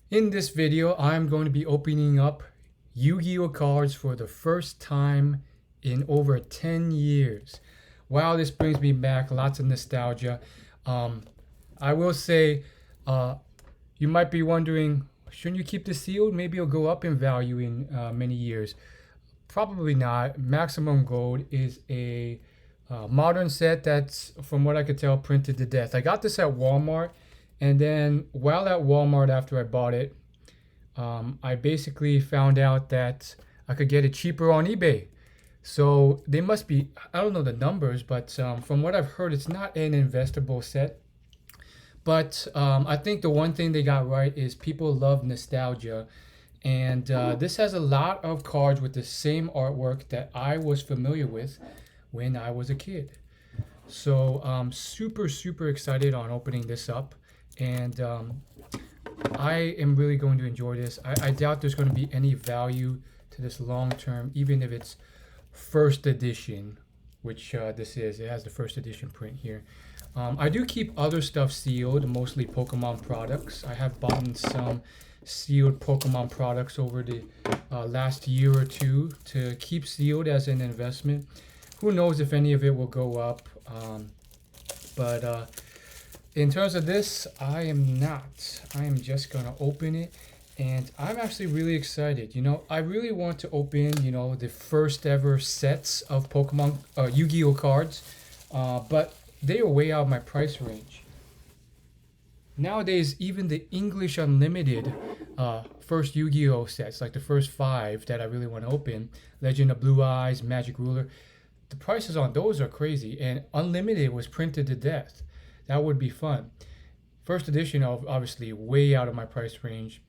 In this video, I'm going to be opening up Yu-Gi-Oh cards for the first time in over 10 years. Wow, this brings me back lots of nostalgia. Um, I will say, uh, you might be wondering, shouldn't you keep this sealed? Maybe it'll go up in value in many years. Probably not. Maximum Gold is a modern set that's, from what I could tell, printed to death. I got this at Walmart, and then while at Walmart after I bought it, I basically found out that I could get it cheaper on eBay. So they must be, I don't know the numbers, but from what I've heard, it's not an investable set. But I think the one thing they got right is people love nostalgia. And this has a lot of cards with the same artwork that I was familiar with when I was a kid. So I'm super, super excited on opening this up. And I am really going to enjoy this. I doubt there's going to be any value to this long term, even if it's first edition, which this is. It has the first edition print here. I do keep other stuff sealed, mostly Pokemon products. I have bought some sealed Pokemon products over the last year or two to keep sealed as an investment. Who knows if any of it will go up. But in terms of this, I am not. I am just going to open it. And I'm actually really excited. You know, I really want to open, the first ever sets of Pokemon, Yu-Gi-Oh cards. But they are way out of my price range. Nowadays, even the English Unlimited first Yu-Gi-Oh sets, like the first 5 that I really want to open, Legend of Blue Eyes, Magic Ruler, the prices on those are crazy. And Unlimited was printed to death. That would be fun. First edition, obviously, way out of my price range.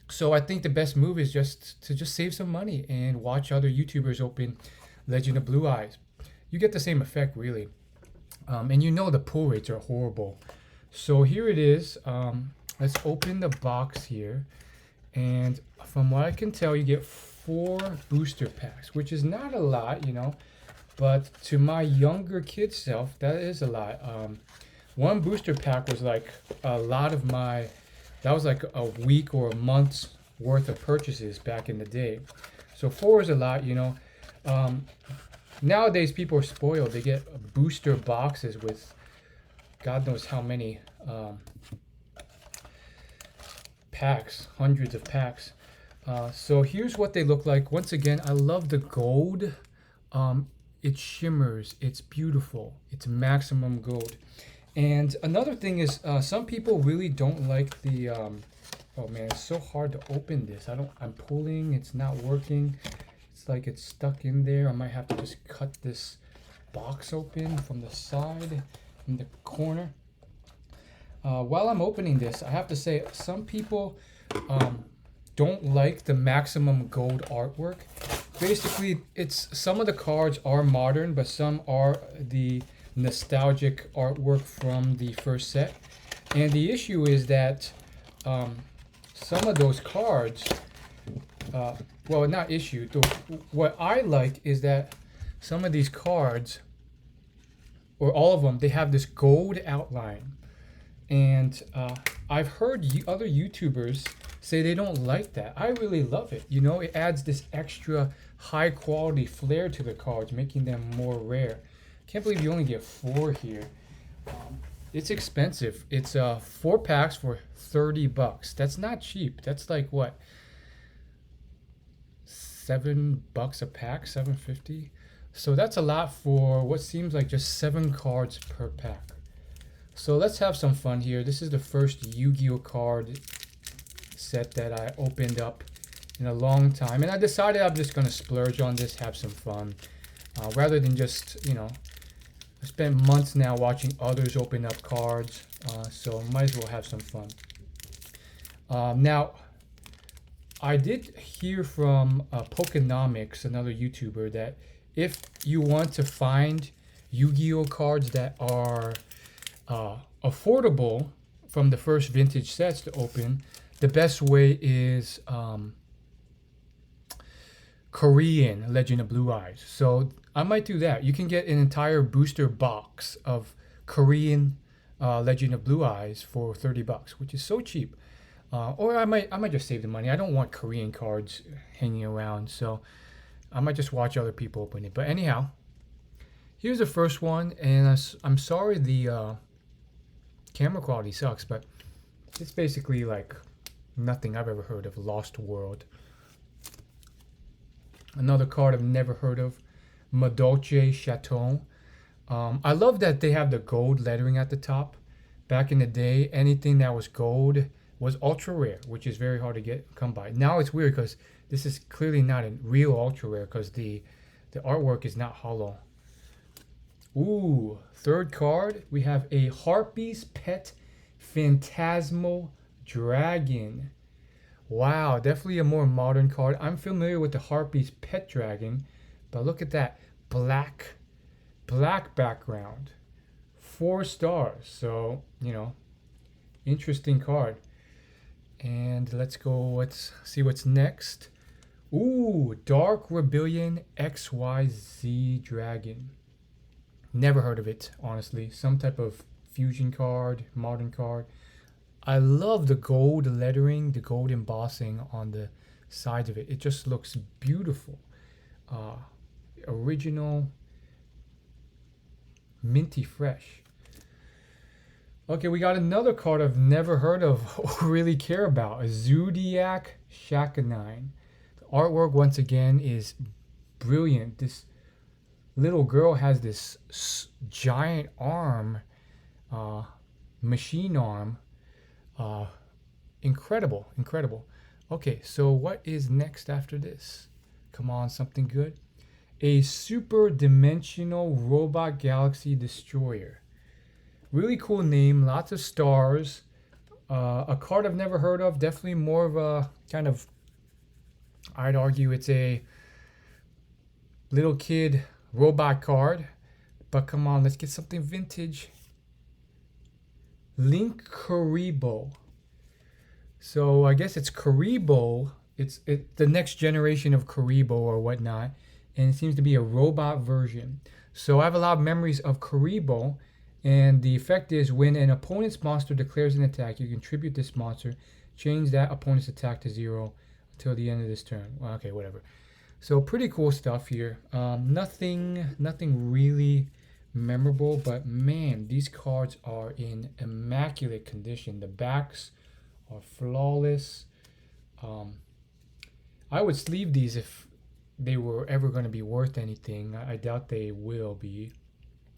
So I think the best move is just to save some money and watch other YouTubers open Legend of Blue Eyes. You get the same effect, really. And the pull rates are horrible. So here it is. Let's open the box here. And from what I can tell, you get 4 booster packs, which is not a lot, But to my younger kid self, that is a lot. One booster pack was like a lot of that was like a week or a month's worth of purchases back in the day. So 4 is a lot, Nowadays, people are spoiled. They get booster boxes with God knows how many packs, hundreds of packs. So here's what they look like. Once again, I love the gold. It shimmers. It's beautiful. It's maximum gold. And another thing is, some people really don't like the. Oh man, it's so hard to open this. I'm pulling. It's not working. It's like it's stuck in there. I might have to just cut this box open from the side, in the corner. While I'm opening this, I have to say some people don't like the maximum gold artwork. Basically, it's some of the cards are modern, but some are the nostalgic artwork from the first set. And the issue is that some of those cards, well, not issue. What I like is that some of these cards, or all of them, they have this gold outline. And I've heard other YouTubers say they don't like that. I really love it. It adds this extra high quality flair to the cards, making them more rare. Can't believe you only get 4 here. It's expensive. It's 4 packs for $30. That's not cheap. That's like what? $7 a pack, $7.50. So that's a lot for what seems like just 7 cards per pack. So let's have some fun here. This is the first Yu-Gi-Oh card set that I opened up in a long time, and I decided I'm just gonna splurge on this, have some fun, rather than just I spent months now watching others open up cards, so might as well have some fun. Now, I did hear from Pokenomics, another YouTuber, that if you want to find Yu-Gi-Oh cards that are affordable from the first vintage sets to open, the best way is Korean Legend of Blue Eyes. So I might do that. You can get an entire booster box of Korean Legend of Blue Eyes for $30, which is so cheap. Or I might just save the money. I don't want Korean cards hanging around, so I might just watch other people open it. But anyhow, here's the first one, and I'm sorry the camera quality sucks, but it's basically like nothing I've ever heard of. Lost World. Another card I've never heard of, Mediocre Chateau. I love that they have the gold lettering at the top. Back in the day, anything that was gold was ultra rare, which is very hard to come by. Now it's weird because this is clearly not a real ultra rare because the artwork is not hollow. Ooh, third card, we have a Harpies pet Phantasmal dragon. Wow, definitely a more modern card. I'm familiar with the Harpies pet dragon, but look at that black background, 4 stars. So interesting card. And let's see what's next. Ooh, Dark Rebellion XYZ Dragon. Never heard of it, honestly. Some type of fusion card, modern card. I love the gold lettering, the gold embossing on the sides of it. It just looks beautiful. Original, minty fresh. Okay, we got another card I've never heard of or really care about. A Zodiac Shakanine. The artwork, once again, is brilliant. This little girl has this giant arm, machine arm. Incredible. Okay, so what is next after this? Come on, something good. A super dimensional robot galaxy destroyer. Really cool name, lots of stars. A card I've never heard of, definitely more of a kind of, I'd argue it's a little kid robot card. But come on, let's get something vintage. Link Karibo. So I guess it's Karibo. It's the next generation of Karibo or whatnot. And it seems to be a robot version. So I have a lot of memories of Karibo. And the effect is when an opponent's monster declares an attack, you contribute this monster, change that opponent's attack to 0 until the end of this turn. Well, okay, whatever. So pretty cool stuff here. Nothing really memorable, but man, these cards are in immaculate condition. The backs are flawless. I would sleeve these if they were ever going to be worth anything. I doubt they will be.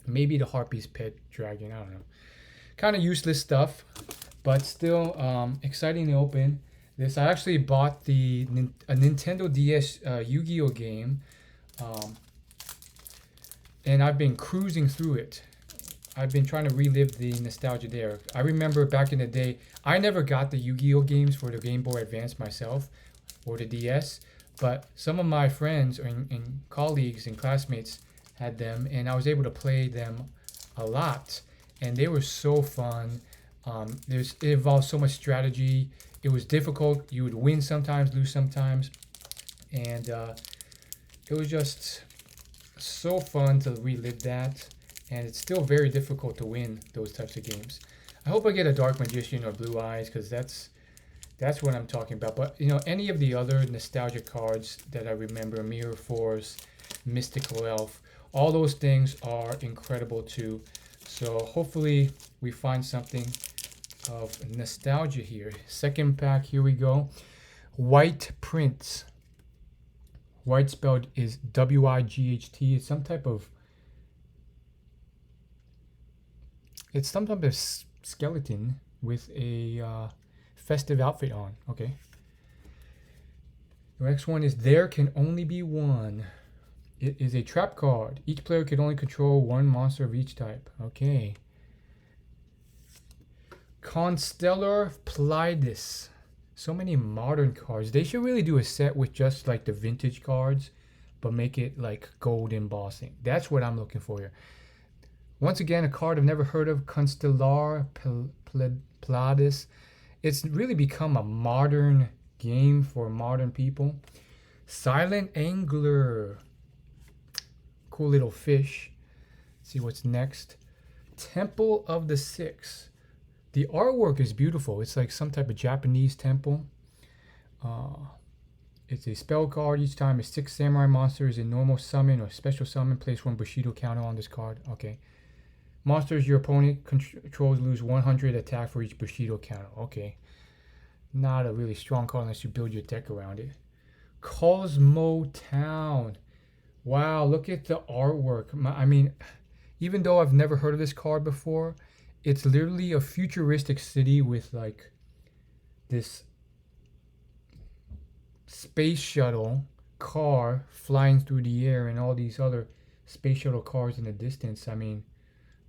Maybe the Harpies pet dragon, I don't know. Kind of useless stuff, but still exciting to open. This, I actually bought a Nintendo DS YuGiOh game, and I've been cruising through it. I've been trying to relive the nostalgia there. I remember back in the day, I never got the YuGiOh games for the Game Boy Advance myself, or the DS, but some of my friends and colleagues and classmates had them, and I was able to play them a lot, and they were so fun. It involved so much strategy. It was difficult. You would win sometimes, lose sometimes, and it was just so fun to relive that. And it's still very difficult to win those types of games. I hope I get a Dark Magician or Blue Eyes, because that's what I'm talking about. But any of the other nostalgia cards that I remember, Mirror Force, Mystical Elf, all those things are incredible too. So hopefully we find something of nostalgia here. Second pack, here we go. White Prince. White spelled is W-I-G-H-T. It's some type of skeleton with a festive outfit on. Okay. The next one is There Can Only Be One. It is a trap card. Each player can only control one monster of each type. Okay. Constellar Plidus. So many modern cards. They should really do a set with just like the vintage cards, but make it like gold embossing. That's what I'm looking for here. Once again, a card I've never heard of, Constellar Plidus. It's really become a modern game for modern people. Silent Angler. Cool little fish. Let's see what's next. Temple of the Six. The artwork is beautiful. It's like some type of Japanese temple. Uh, it's a spell card. Each time a 6 samurai monsters in normal summon or special summon, place 1 Bushido counter on this card. Okay. Monsters your opponent controls lose 100 attack for each Bushido counter. Okay. Not a really strong card unless you build your deck around it. Cosmo Town. Wow, look at the artwork. I mean, even though I've never heard of this card before, it's literally a futuristic city with like this space shuttle car flying through the air and all these other space shuttle cars in the distance. I mean,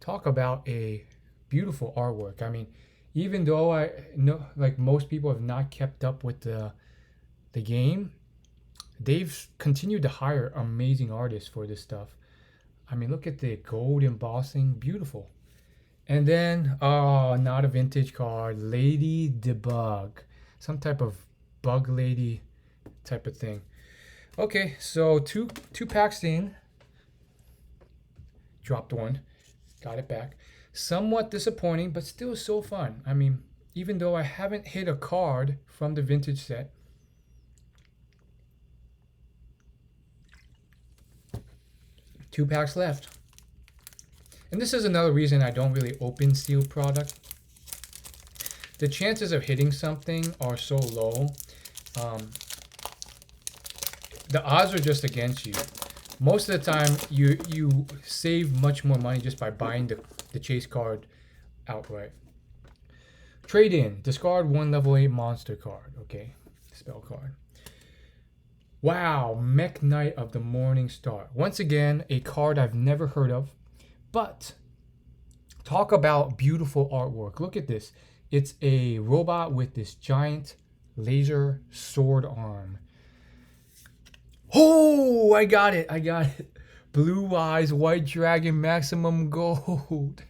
talk about a beautiful artwork. I mean, even though I know like most people have not kept up with the game, they've continued to hire amazing artists for this stuff. I mean, look at the gold embossing, beautiful. And then, oh, not a vintage card, Lady Debug, some type of bug lady type of thing. Okay, so two packs in, dropped one, got it back. Somewhat disappointing, but still so fun. I mean, even though I haven't hit a card from the vintage set, 2 packs left. And this is another reason I don't really open sealed product. The chances of hitting something are so low. The odds are just against you. Most of the time, you save much more money just by buying the chase card outright. Trade in. Discard 1 level 8 monster card. Okay, spell card. Wow, Mech Knight of the Morning Star. Once again, a card I've never heard of. But talk about beautiful artwork. Look at this. It's a robot with this giant laser sword arm. Oh, I got it. Blue Eyes, White Dragon, Maximum Gold.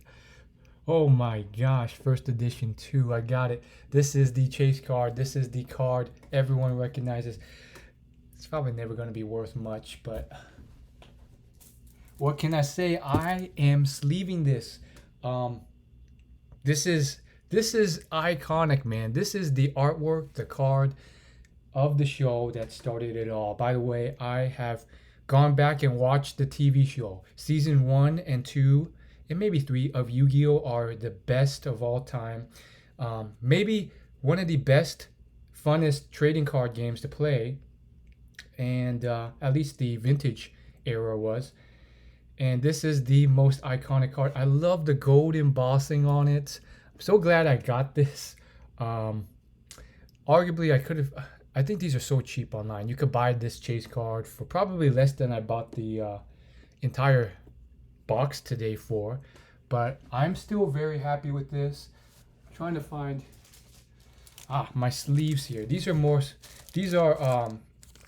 Oh my gosh, first edition 2. I got it. This is the chase card. This is the card everyone recognizes. It's probably never going to be worth much, but what can I say? I am sleeving this. This is iconic, man. This is the artwork, the card of the show that started it all. By the way, I have gone back and watched the TV show. Season 1 and 2 and maybe 3 of Yu-Gi-Oh are the best of all time. Maybe one of the best, funnest trading card games to play, and at least the vintage era was. And this is the most iconic card. I love the gold embossing on it. I'm so glad I got this. Arguably, I think these are so cheap online. You could buy this chase card for probably less than I bought the entire box today for. But I'm still very happy with this. I'm trying to find my sleeves here. These are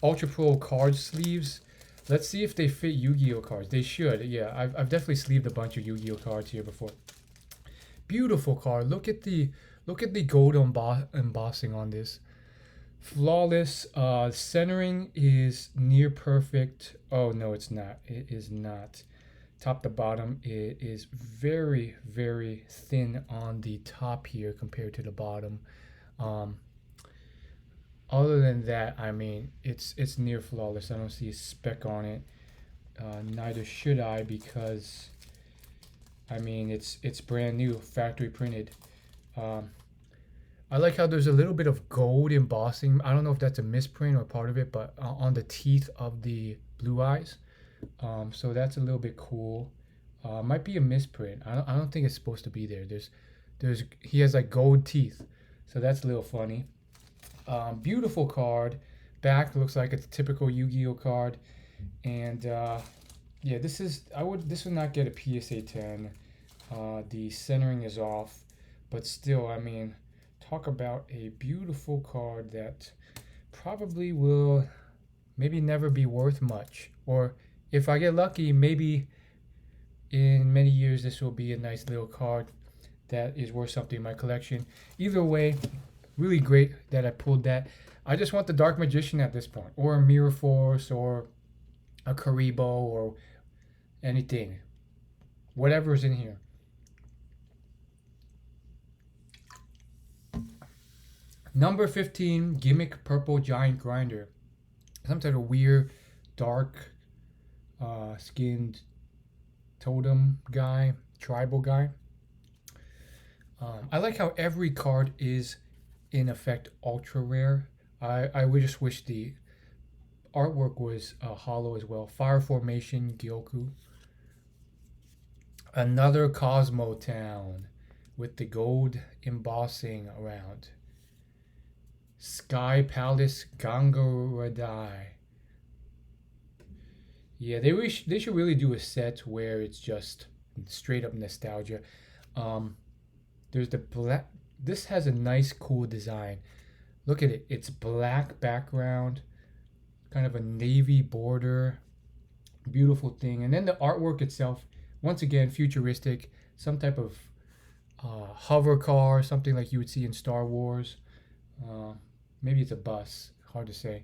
Ultra Pro card sleeves. Let's see if they fit Yu-Gi-Oh cards. They should. Yeah, I've definitely sleeved a bunch of Yu-Gi-Oh cards here before. Beautiful card. Look at the gold embossing on this. Flawless. Centering is near perfect. Oh no, it's not. It is not. Top to bottom, it is very, very thin on the top here compared to the bottom. Other than that, I mean, it's near flawless. I don't see a speck on it. Neither should I, because I mean it's brand new, factory printed. I like how there's a little bit of gold embossing. I don't know if that's a misprint or part of it, but on the teeth of the Blue Eyes. So that's a little bit cool. Might be a misprint. I don't think it's supposed to be there. He has like gold teeth, so that's a little funny. Beautiful card. Back looks like a typical Yu-Gi-Oh card, and yeah, this would not get a PSA 10. The centering is off, but still, I mean, talk about a beautiful card that probably will maybe never be worth much, or if I get lucky, maybe in many years this will be a nice little card that is worth something in my collection. Either way, really great that I pulled that. I just want the Dark Magician at this point, or a Mirror Force, or a Karibo, or anything. Whatever is in here. Number 15, Gimmick Purple Giant Grinder. Some type of weird, dark skinned totem guy, tribal guy. I like how every card is, in effect, ultra rare. I would just wish the artwork was hollow as well. Fire Formation, Gyoku. Another Cosmo Town with the gold embossing around. Sky Palace, Gangaradai. Yeah, they should really do a set where it's just straight up nostalgia. There's the black. This has a nice, cool design. Look at it. It's black background, kind of a navy border. Beautiful thing. And then the artwork itself, once again, futuristic. Some type of hover car, something like you would see in Star Wars. Maybe it's a bus. Hard to say.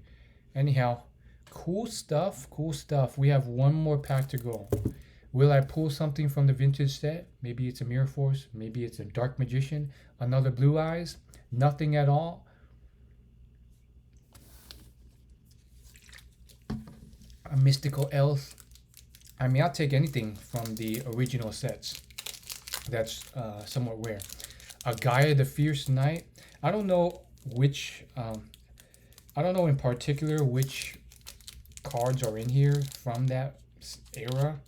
Anyhow, cool stuff. Cool stuff. We have one more pack to go. Will I pull something from the vintage set? Maybe it's a Mirror Force. Maybe it's a Dark Magician. Another Blue Eyes. Nothing at all. A Mystical Elf. I mean, I'll take anything from the original sets. That's somewhat rare. A Gaia the Fierce Knight. I don't know which. I don't know in particular which cards are in here from that era.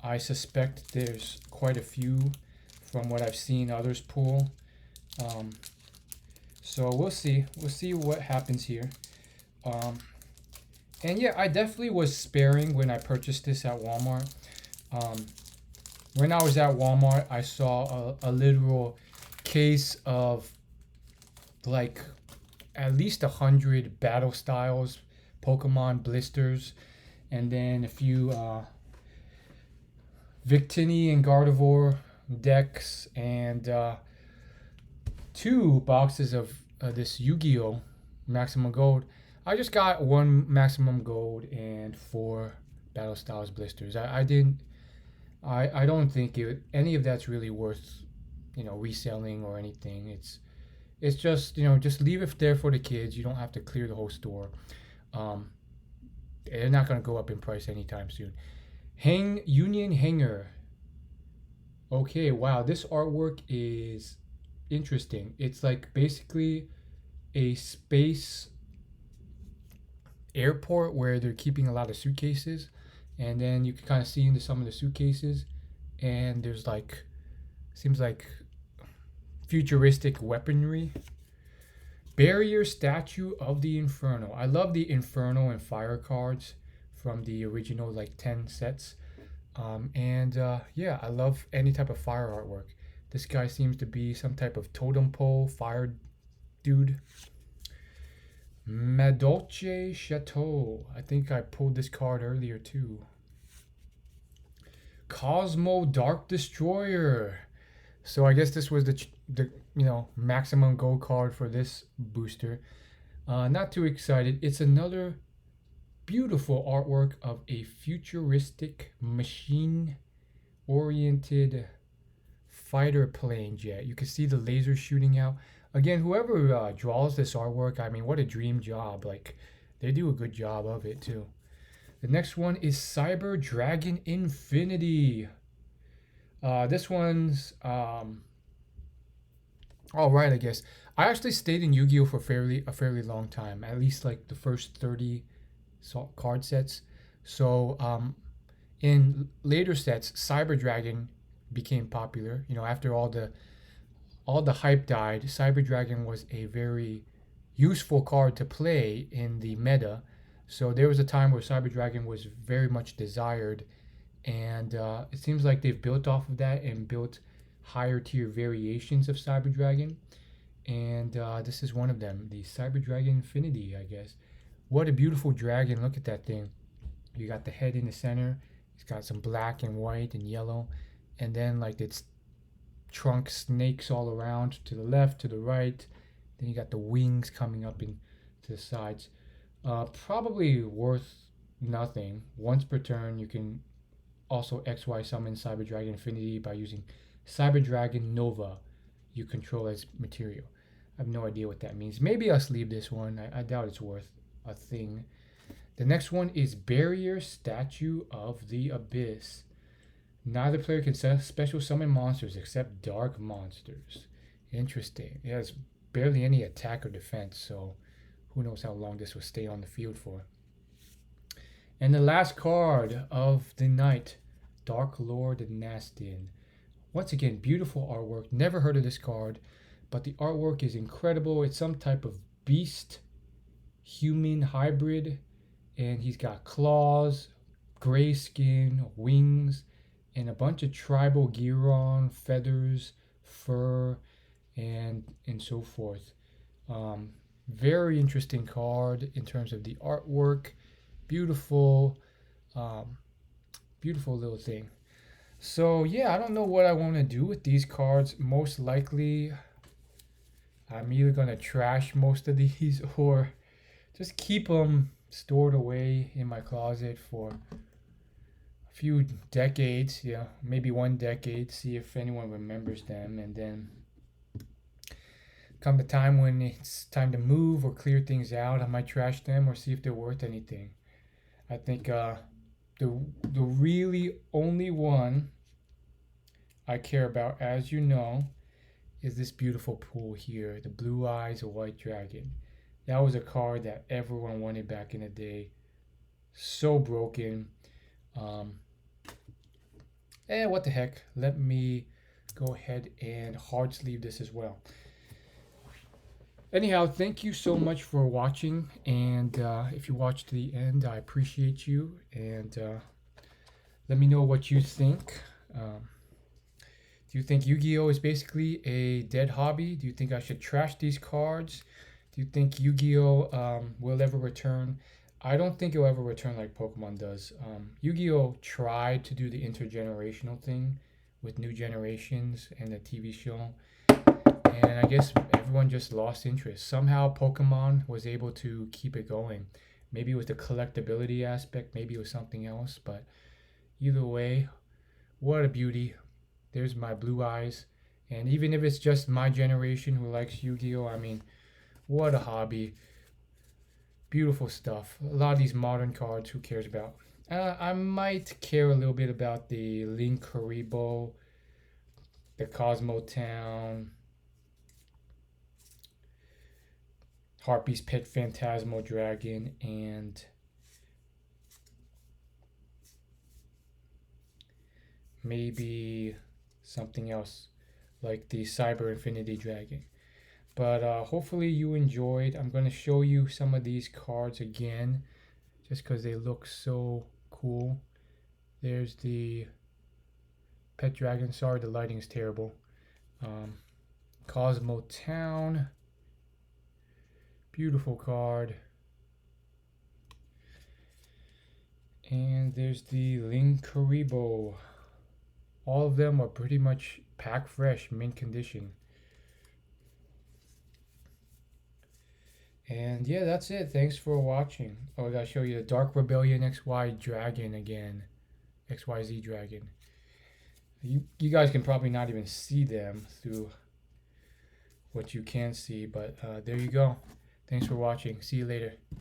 I suspect there's quite a few from what I've seen others pull. So we'll see. We'll see what happens here. And yeah, I definitely was sparing when I purchased this at Walmart. When I was at Walmart, I saw a literal case of like at least 100 battle styles, Pokemon blisters, and then a few Victini and Gardevoir decks, and 2 boxes of this YuGiOh Maximum Gold. I just got 1 Maximum Gold and 4 Battle Styles blisters. I don't think any of that's really worth, reselling or anything. It's just, just leave it there for the kids. You don't have to clear the whole store. They're not going to go up in price anytime soon. Union Hanger. Okay, wow, this artwork is interesting. It's like basically a space airport where they're keeping a lot of suitcases, and then you can kind of see into some of the suitcases, and there's like, seems like futuristic weaponry. Barrier Statue of the Inferno. I love the Inferno and Fire cards from the original like 10 sets. Yeah, I love any type of fire artwork. This guy seems to be some type of totem pole fire dude. Madolce Chateau. I think I pulled this card earlier too. Cosmo Dark Destroyer. So I guess this was the maximum gold card for this booster. Not too excited. It's another beautiful artwork of a futuristic machine-oriented fighter plane jet. You can see the laser shooting out. Again, whoever draws this artwork, I mean, what a dream job. Like, they do a good job of it too. The next one is Cyber Dragon Infinity. This one's all right, I guess. I actually stayed in Yu-Gi-Oh for a fairly long time, at least like the first 30 card sets. So in later sets, Cyber Dragon became popular. After all the hype died, Cyber Dragon was a very useful card to play in the meta. So there was a time where Cyber Dragon was very much desired, and it seems like they've built off of that and built higher tier variations of Cyber Dragon. And this is one of them, the Cyber Dragon Infinity, I guess. What a beautiful dragon. Look at that thing. You got the head in the center. It's got some black and white and yellow. And then like its trunk snakes all around to the left, to the right. Then you got the wings coming up into the sides. Probably worth nothing. Once per turn, you can also XY summon Cyber Dragon Infinity by using Cyber Dragon Nova you control as material. I have no idea what that means. Maybe I'll sleeve this one. I doubt it's worth a thing. The next one is Barrier Statue of the Abyss. Neither player can special summon monsters except dark monsters. Interesting. It has barely any attack or defense, so who knows how long this will stay on the field for. And the last card of the night, Dark Lord Nastian. Once again, beautiful artwork. Never heard of this card, but the artwork is incredible. It's some type of beast, human hybrid, and he's got claws, gray skin, wings, and a bunch of tribal gear on, feathers, fur, and so forth. Very interesting card in terms of the artwork. Beautiful, beautiful little thing. So yeah, I don't know what I want to do with these cards. Most likely, I'm either gonna trash most of these or just keep them stored away in my closet for a few decades. Yeah, maybe 1 decade. See if anyone remembers them, and then come the time when it's time to move or clear things out, I might trash them or see if they're worth anything. I think the really only one I care about, as you know, is this beautiful pool here, the Blue Eyes White Dragon. That was a card that everyone wanted back in the day. So broken. And what the heck? Let me go ahead and hard sleeve this as well. Anyhow, thank you so much for watching, and if you watched to the end, I appreciate you, and let me know what you think. Do you think Yu-Gi-Oh is basically a dead hobby? Do you think I should trash these cards? Do you think Yu-Gi-Oh will ever return? I don't think it'll ever return like Pokemon does. Yu-Gi-Oh tried to do the intergenerational thing with new generations and the TV show, and I guess everyone just lost interest. Somehow Pokemon was able to keep it going. Maybe it was the collectability aspect, maybe it was something else, but either way, what a beauty. There's my Blue Eyes. And even if it's just my generation who likes Yu-Gi-Oh, I mean, what a hobby. Beautiful stuff. A lot of these modern cards, who cares about? I might care a little bit about the Link Karibo, the Cosmo Town, Harpies Pet Phantasmal Dragon, and maybe something else like the Cyber Infinity Dragon. But hopefully you enjoyed. I'm going to show you some of these cards again just because they look so cool. There's the Pet Dragon. Sorry, the lighting is terrible. Cosmo Town. Beautiful card. And there's the Link Karibo. All of them are pretty much pack fresh, mint condition. And yeah, that's it. Thanks for watching. Oh, I gotta show you the Dark Rebellion XY Dragon again. XYZ Dragon. You guys can probably not even see them through what you can see, but there you go. Thanks for watching. See you later.